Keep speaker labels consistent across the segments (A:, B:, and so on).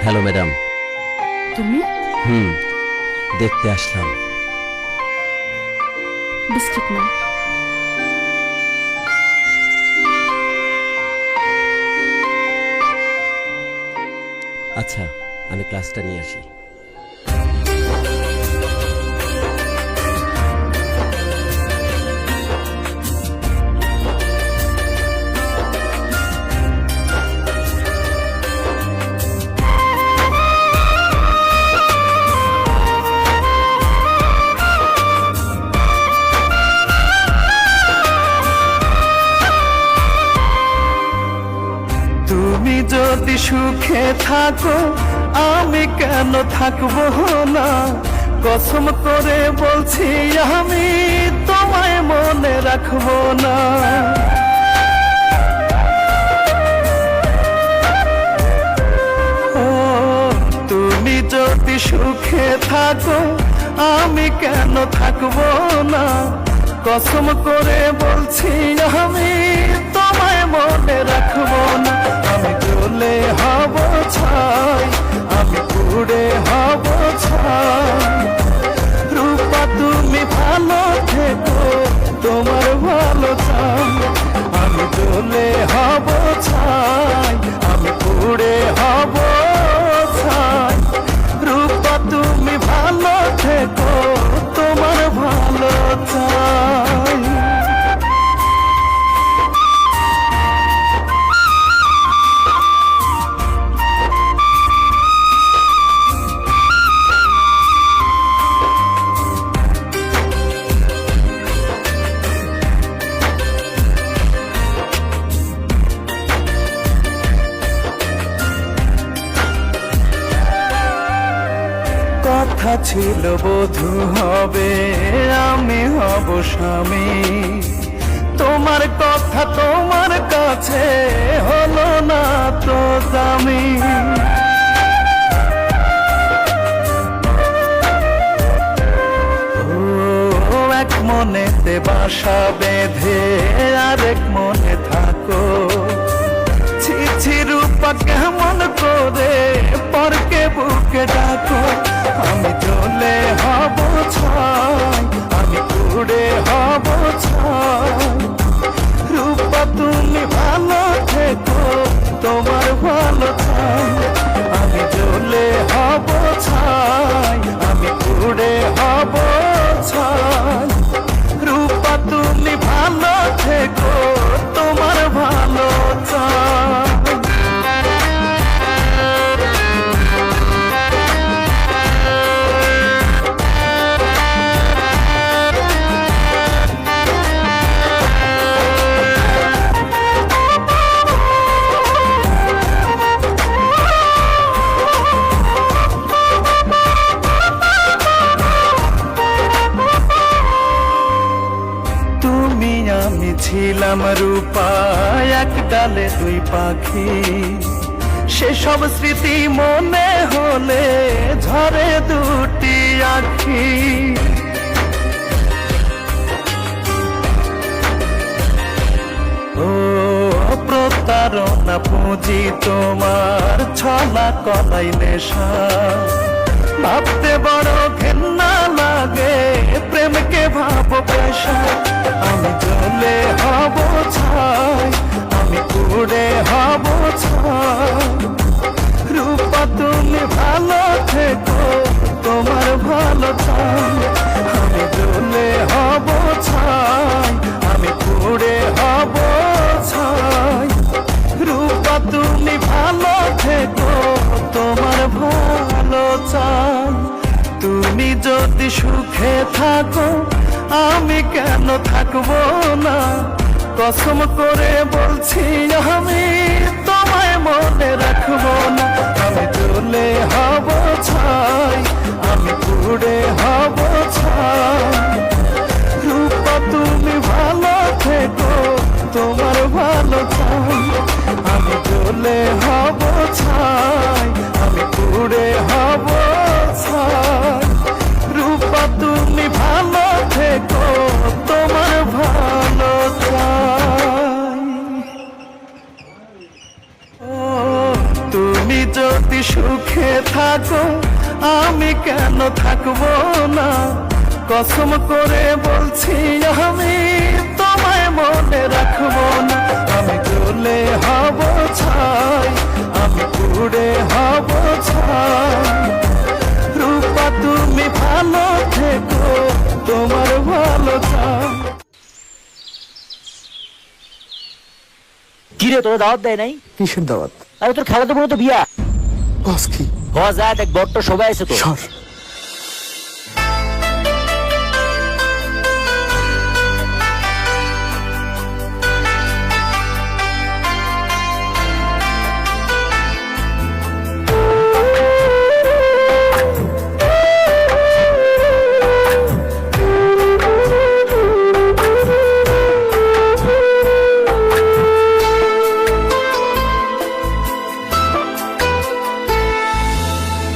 A: Hello madam.
B: তুমি?
A: দেখতে আসলাম।
B: Biscuit নাও।
A: আচ্ছা, আমি ক্লাসটা নিয়ে আসি।
C: তুমি যদি সুখে থাকো আমি কেন থাকবো না, কসম করে বলছি আমি তোমায় মনে রাখবো না। ও তুমি যদি সুখে থাকো আমি কেন থাকবো না, কসম করে বলছি আমি তোমায় মনে রাখবো না। আমি জ্বলে হব ছাই, আমি পুড়ে হব ছাই, রূপা তুমি ভালো থেকো তোমার ভালো চাই। আমি জ্বলে হব ছাই, আমি পুড়ে হব ছাই, রূপা তুমি ভালো থেকো তোমার ভালো চাই। কথা ছিল বধূ হবে আমি হব স্বামী, তোমার কথা তোমার কাছে হলো না তো দামি। ও এক মনেতে বাসা বেঁধে আরেক মনে থাকো, ছি ছি রূপা কেমন করে পরকে বুকে ডাকো। আমি জ্বলে হব ছাই, আমি পুড়ে হব ছাই, রূপা তুমি ভালো থেকো তোমার ভালো চাই। আমি জ্বলে হব ছাই, আমি পুড়ে হব ছাই, রূপা তুমি ভালো থেকো তোমার ভালো চাই। আমি ছিলাম রূপা এক ডালে দুই পাখি, সেসব স্মৃতি মনে হলে ঝরে দুটি আখি। ও প্রতারণা পুঁজি তোমার ছলা কলাই নেশা, ভাবতে বড় ঘেন্না লাগে প্রেমকে ভাবো পেশা। আমি জ্বলে হব ছাই, আমি পুড়ে হব ছাই, রূপা তুমি ভালো থেকো তোমার ভালো চাই। আমি জ্বলে হব ছাই, আমি পুড়ে হব ছাই, রূপা তুমি ভালো থেকো তোমার ভালো চাই। তুমি যদি সুখে থাকো আমি কেন থাকবো না, কসম করে বলছি আমি তোমায় মনে রাখবো না। আমি জ্বলে হব ছাই, আমি পুড়ে হব ছাই, রূপা তুমি ভালো থেকো তোমার ভালো চাই। আমি জ্বলে হব ছাই, আমি পুড়ে হব ছাই, রূপা তুমি ভালো থেকো তোমার ভালো চাই। যদি সুখে থাকো আমি কেন থাকবো না, কসম করে বলছি আমি তোমায় মনে রাখবো না। আমি জ্বলে হব ছাই, আমি পুড়ে হব ছাই, রূপা তুমি ভালো থেকো, তোমার ভালো চাই।
D: কিরে তোরা দাওয়াত দেয় নাই?
E: কিসের দাওয়াত?
D: আরে তোর খেলা তো মনে তো বিয়া
E: বস কি?
D: যা দেখ বট্ট সবাই আছে তো।
E: সর।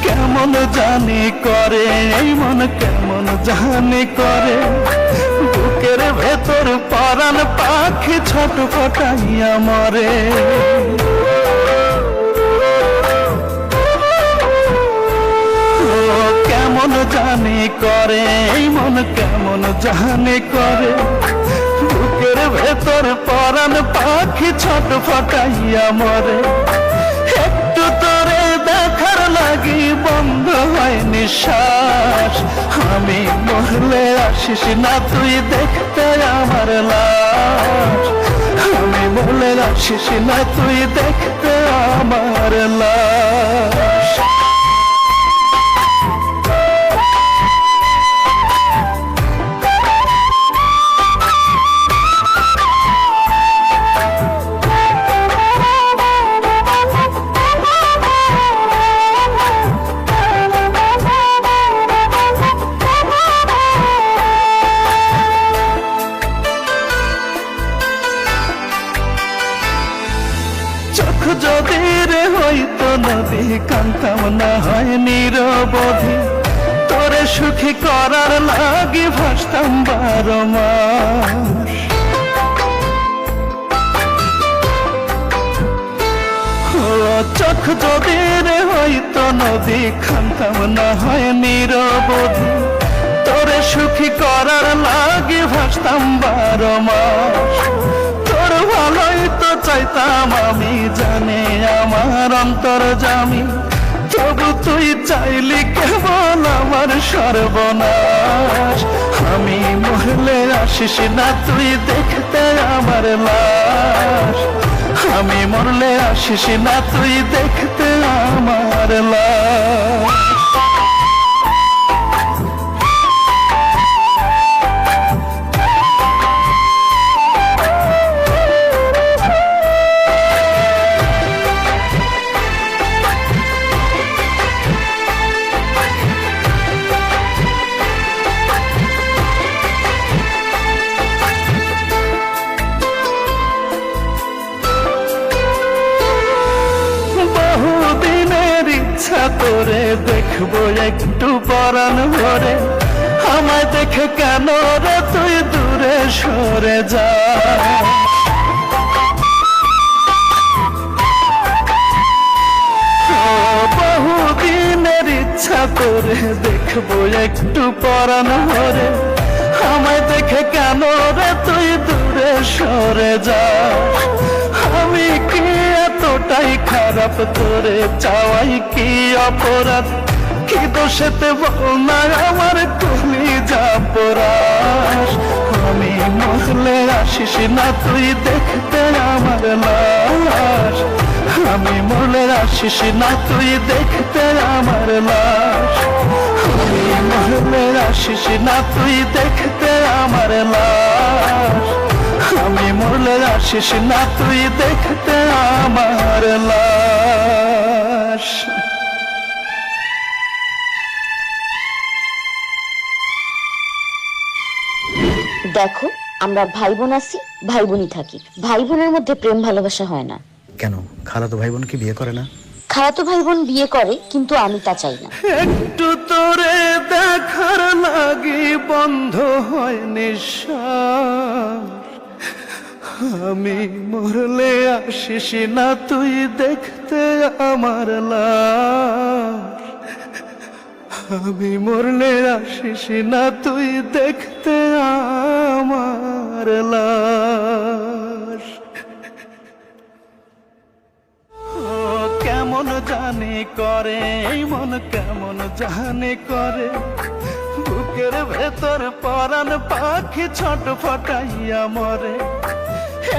C: কেমন জানি করে এই মন, কেমন জানি করে, বুকের ভেতর পরাণ পাখি ছটফটাইয়া মরে। ও কেমন জানি করে এই মন, কেমন জানি করে, বুকের ভেতর পরাণ পাখি ছটফটাইয়া মরে। একটু তোরে দেখার লাগি বন্ধ হয় নিঃশ্বাস, আমি মরলে আসিস না তুই দেখতে আমার লাশ, আমি মরলে আসিস না তুই দেখতে আমার লাশ। চোখ যদি রে হইতো নদী, কান্তাম না হয় নিরবধি, তোরে সুখী করার লাগি ভাসতাম 12 মাস। ও চোখ যদি রে হইতো নদী, কান্তাম না হয় নিরবধি, তোরে সুখী করার লাগি ভাসতাম 12 মাস। তোর ভালোই তো চাইতাম আমি, জানি আমার অন্তর জামি, তবু তুই চাইলি কেবল আমার সর্বনাশ। আমি মরলে আসিস না তুই দেখতে আমার লাশ, আমি মরলে আসিস না তুই দেখতে আমার লাশ। বহুদিনের ইচ্ছা তোরে দেখবো একটু পরাণ ভরে, আমায় দেখে কেন রে তুই দূরে সরে যা। বহুদিনের ইচ্ছা তোরে দেখবো একটু পরাণ ভরে, আমায় দেখে কেন রে তুই দূরে সরে যা। আমি কি এতটাই খারাপ তোরে চাওয়াই কি অপরাধ, কি দোষেতে বল না আমার কলিজা পোড়াস। আমি মরলে আসিস না তুই দেখতে আমার লাশ, আমি মরলে আসিস না তুই দেখতে আমার লাশ, আমি মরলে আসিস না তুই দেখতে আমার লাশ, আমি মরলে আসিস না তুই দেখতে আমার লাশ।
B: দেখো, আমরা ভাই বোন আছি, ভাই বোনই থাকি, ভাই বোনের মধ্যে প্রেম ভালোবাসা হয় না।
E: কেন খালাতো ভাই বোন কি বিয়ে করে না?
B: খালাতো ভাই বোন বিয়ে করে, কিন্তু আমি তা চাই না।
C: একটু তোরে দেখার লাগি বন্ধ হয় নিঃশ্বাস, আমি মরলে আসিস না তুই দেখতে আমার লাশ, আমি মরলে আসিস না তুই দেখতে আমার লাশ। ও কেমন জানি করে এই মন, কেমন জানি করে, বুকের ভেতর পরাণ পাখি ছটফটাইয়া মরে।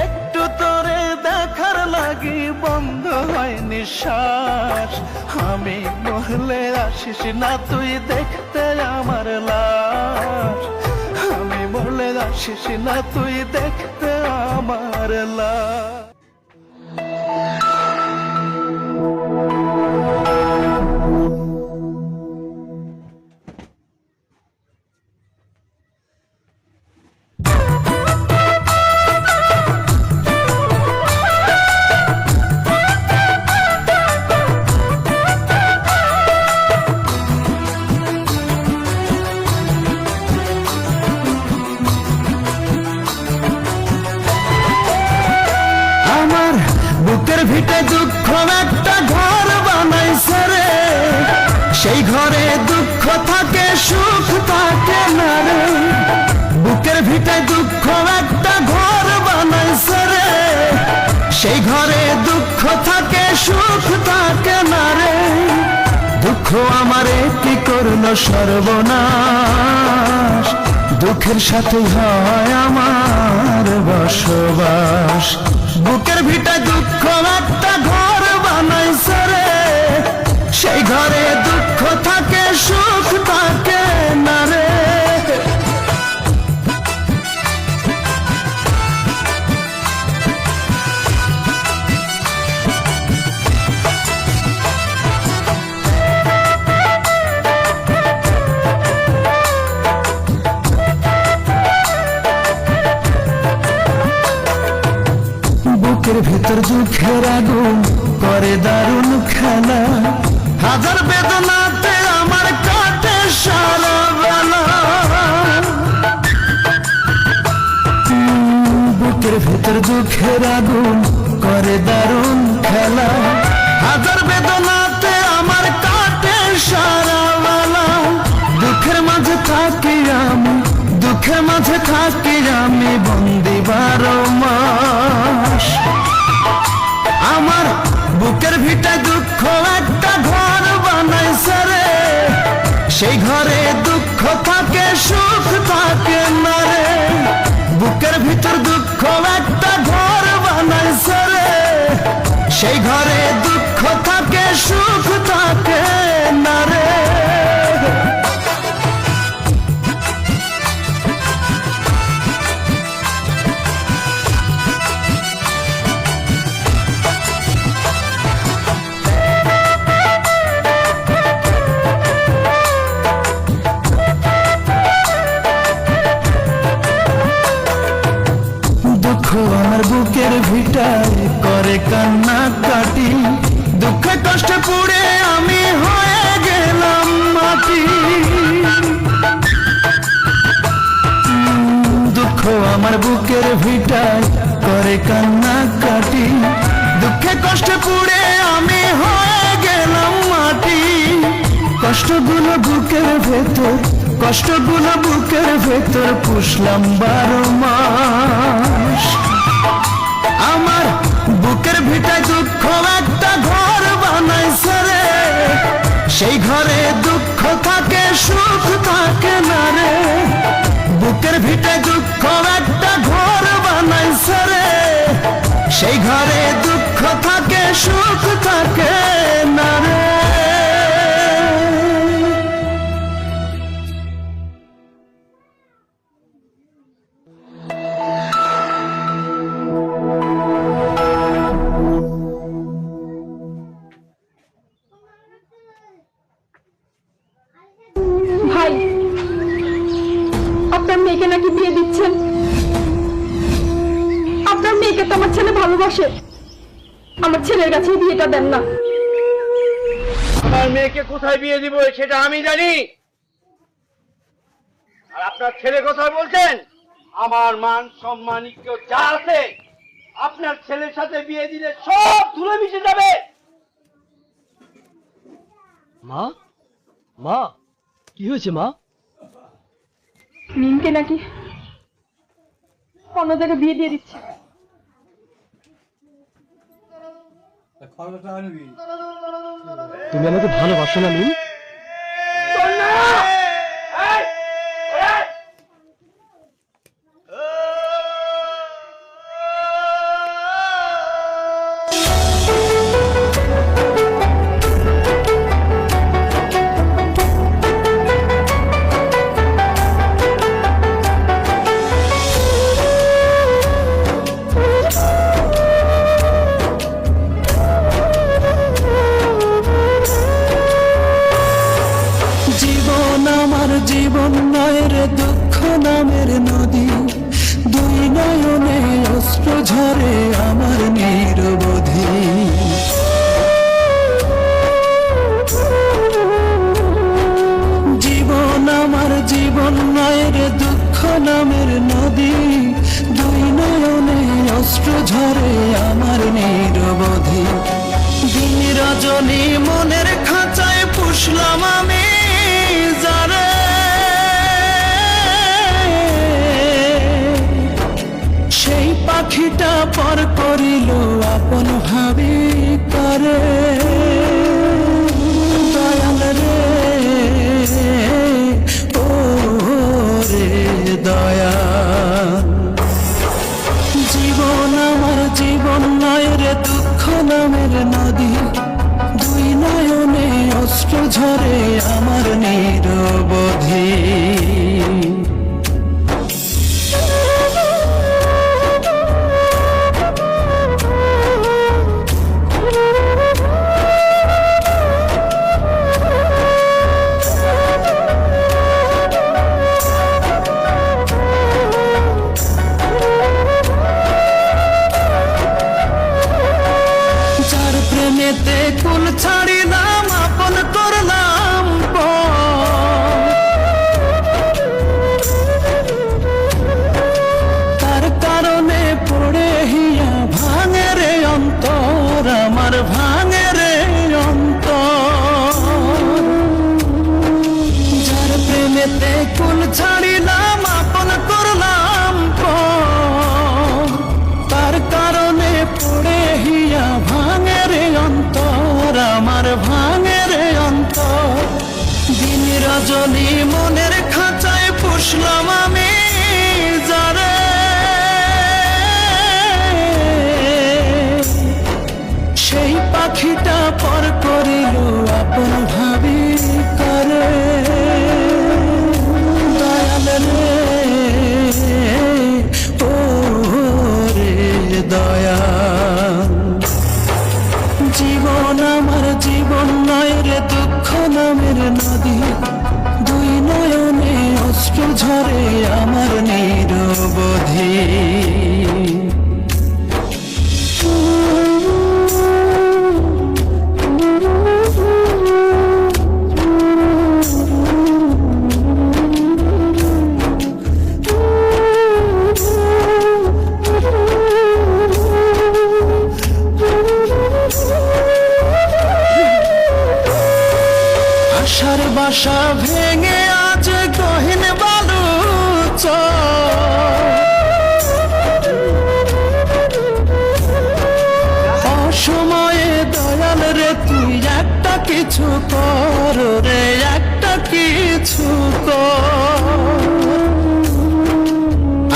C: একটু তোরে দেখার লাগি বন্ধ হয় নিঃশ্বাস, আমি মরলে আসিস না তুই দেখতে আমার লাশ, আমি মরলে আসিস না তুই দেখতে আমার লাশ। আমার বুকের ভিটে দুঃখ একটা ঘর বানাইছে রে, সেই ঘরে দুঃখ থাকে সুখ থাকে না রে। বুকের ভিটে দুঃখ একটা ঘর বানাইছে রে, সেই ঘরে দুঃখ থাকে সুখ থাকে না রে। দুঃখ আমারে কি করলো সর্বনাশ, দুঃখের সাথে হয় আমার বসবাস। বুকের ভিটায় দুঃখ একটা ঘর বানাইছে রে, সেই ঘরে দুঃখ থাকে সুখ থাকে না রে। বুকের ভেতর দুঃখের আগুন করে দারুণ খেলা, হাজার বেদনাতে আমার কাটে সারা বেলা। বুকের ভেতর দুঃখের আগুন করে দারুণ খেলা, হাজার বেদনাতে আমার কাটে সারা বেলা। দুঃখের মাঝে থাকি আমি, দুঃখের মাঝে থাকি আমি বন্দি 12 মাস। আমার বুকের ভিটায় দুঃখ একটা ঘর বানাইছে রে, সেই ঘরে দুঃখ থাকে সুখ থাকে না রে। বুকের ভিতর দুঃখ একটা ঘর বানাইছে রে, সেই ঘরে দুঃখ থাকে সুখ থাকে না রে। দুঃখ আমার বুকের ভিটায় করে কান্না কাটি, দুঃখে কষ্টে পুড়ে আমি হয়ে গেলাম মাটি। দুঃখ আমার বুকের ভিটায় করে কান্না কাটি, দুঃখে কষ্টে পুড়ে আমি হয়ে গেলাম মাটি। কষ্টগুলো বুকের ভেতর, কষ্টগুলো বুকের ভেতর পুষলাম 12 মাস। আমার বুকের ভিটায় দুঃখ একটা ঘর বানাইছে রে, সেই ঘরে দুঃখ থাকে সুখ থাকে না রে। বুকের ভিটায় দুঃখ একটা ঘর বানাইছে রে, সেই ঘরে দুঃখ থাকে সুখ থাকে না রে।
F: ভাই, আপনার মেয়েকে নাকি বিয়ে দিচ্ছেন? আপনার মেয়েকে তো আমার ছেলে ভালোবাসে, আমার ছেলের কাছে বিয়েটা দেন না।
G: আমার মেয়েকে কোথায় বিয়ে দিব সেটা আমি জানি। আর আপনার ছেলে কথা বলছেন, আমার মান সম্মান যা আছে আপনার ছেলের সাথে বিয়ে দিলে সব ধুলে মিশে যাবে।
H: মা মা কি হয়েছে মা?
F: মিমকে নাকি অন্য জায়গায় বিয়ে দিয়ে দিচ্ছে।
H: তুমি আমাকে ভালোবাসো না মিম?
C: জীবন আমার জীবন নয় রে দুঃখ নামের নদী, দুই নয়নে অশ্রু ঝরে আমার নিরবধি। জীবন আমার জীবন নয় রে দুঃখ নামের নদী, দুই নয়নে অশ্রু ঝরে আমার নিরবধি। দিন রজনী মনের খাঁচায় পুষলাম আমি যারে, সেই পাখিটা পর করিল আপন ভাবি করে। দয়াল রে ও রে দয়াল, জীবন আমার জীবন নয় রে দুঃখ নামের নদী, দুই নয়নে অশ্রু ঝরে আমার নিরবধি। যার প্রেমেতে কুল ছাড়িলাম আপন করলাম পর, তার কারণে পড়ে হিয়া ভাঙে রে অন্তর আমার, ভাঙে রে অন্তর। যার প্রেমেতে কুল ছাড়িলাম আপন করলাম পর, তার কারণে পড়ে হিয়া ভাঙে রে অন্তর আমার, ভাঙে রে অন্তর। দিন রজনী মনের খাঁচায় পুষলাম আমি যারে, সেই পাখিটা পর করিল আপন ভাবি করে। দয়াল রে ও রে দয়াল, জীবন আমার জীবন নয় রে দুঃখ নামের নদী, দুই নয়নে অশ্রু ঝরে আমার নিরবধি। আশার বাসা ভেঙে আজ গহীন বালুচ, অসময়ে দয়াল রে তুই একটা কিছু কর রে, একটা কিছু কর।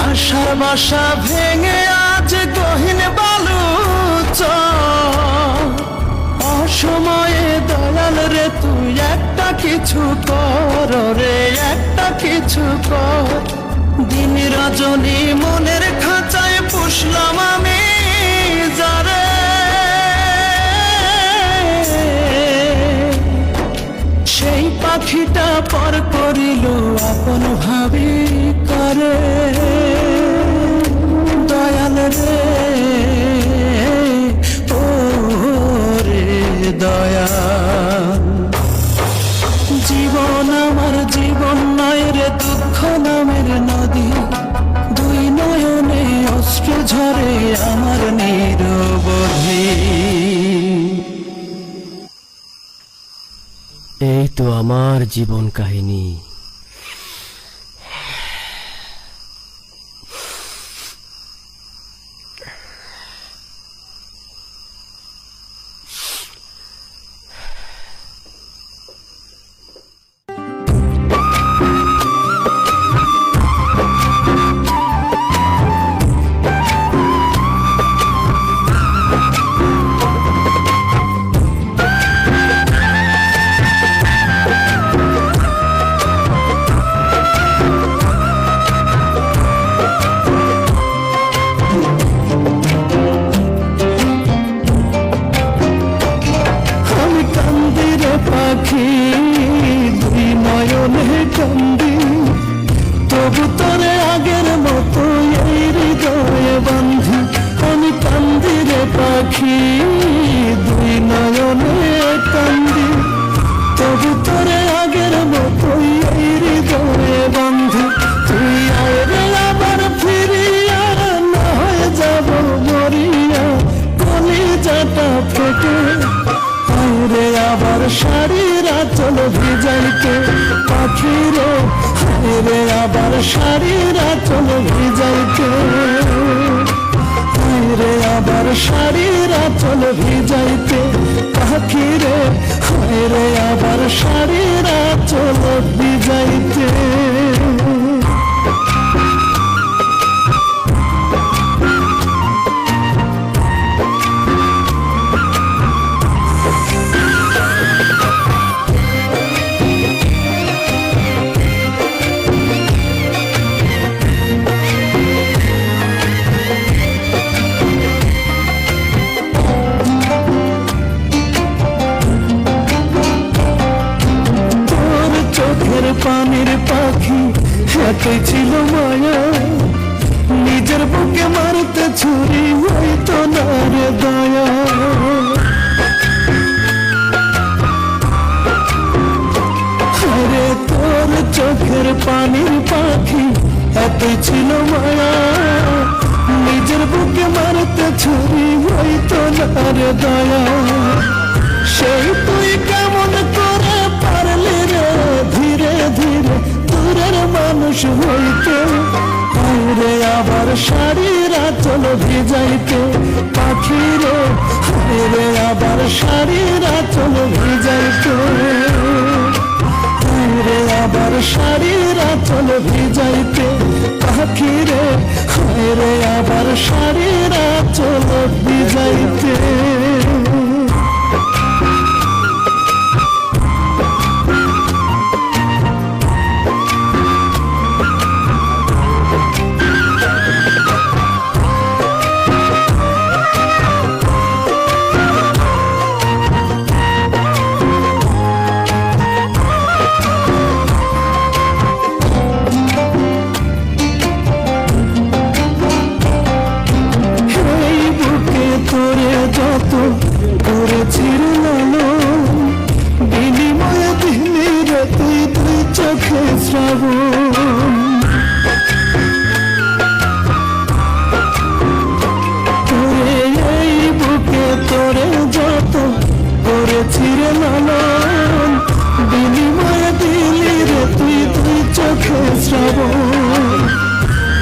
C: আশার বাসা ভেঙে আজ গহীন বালুচ, অসময়ে দয়াল রে তুই একটা কিছু কর রে, একটা কিছু কর। দিন রজনী মনের খাঁচায় পুষলাম আমি যারে, সেই পাখিটা পর করিল আপন ভাবি করে। দয়াল রে ও রে দয়াল, জীবন আমার জীবন নয় রে দুঃখ নামের নদী, দুই নয়নে অশ্রু ঝরে
A: এই তো আমার জীবন কাহিনী।
C: আমি কান্দি রে পাখি, দুই নয়নে কান্দি, তবু তোরে আগের মতো এই হৃদয়ে বান্ধি। আমি কান্দি রে পাখি, দুই নয়নে কান্দি, তবু তোরে আগের মতো এই হৃদয়ে বান্ধি। তুই আয় রে আবার ফিরিয়া, না হয়ে যাব মরিয়া, কলিজাটা ফেটে। রে আবার শাড়ির আঁচল ভিজাইতে পাখি রে, রে আবার শাড়ির আঁচল ভিজাইতে, রে আবার শাড়ির আঁচল ভিজাইতে পাখি রে, রে আবার শাড়ির আঁচল ভিজাইতে। পানির পাখি এতই ছিল মায়া, নিজের বুকে মারতে ছুরি হইতো না রে দয়া। আরে তোর চোখের পানির পাখি এতই ছিল মায়া, নিজের বুকে মারতে ছুরি হইতো না রে দয়া। সেই তুই কেমন করে পারলি রে ধীরে ধীরে দূরের মানুষ হইতে, রে আবার শাড়ির আঁচল ভিজাইতে পাখি রে, রে আবার শাড়ির আঁচল ভিজাইতে, রে আবার শাড়ির আঁচল ভিজাইতে পাখি রে, রে আবার শাড়ির আঁচল ভিজাইতে।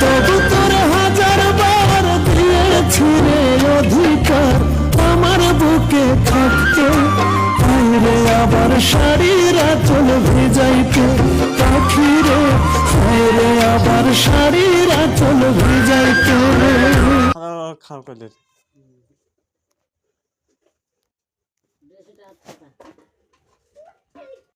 C: তবু তোর হাজার বার দিয়েছি রে অধিকার আমার বুকে থাকতে, রে আবার শাড়ির আঁচল ভিজাইতে পাখি রে, রে আবার শাড়ির আঁচল ভিজাইতে।
I: খারাপ করে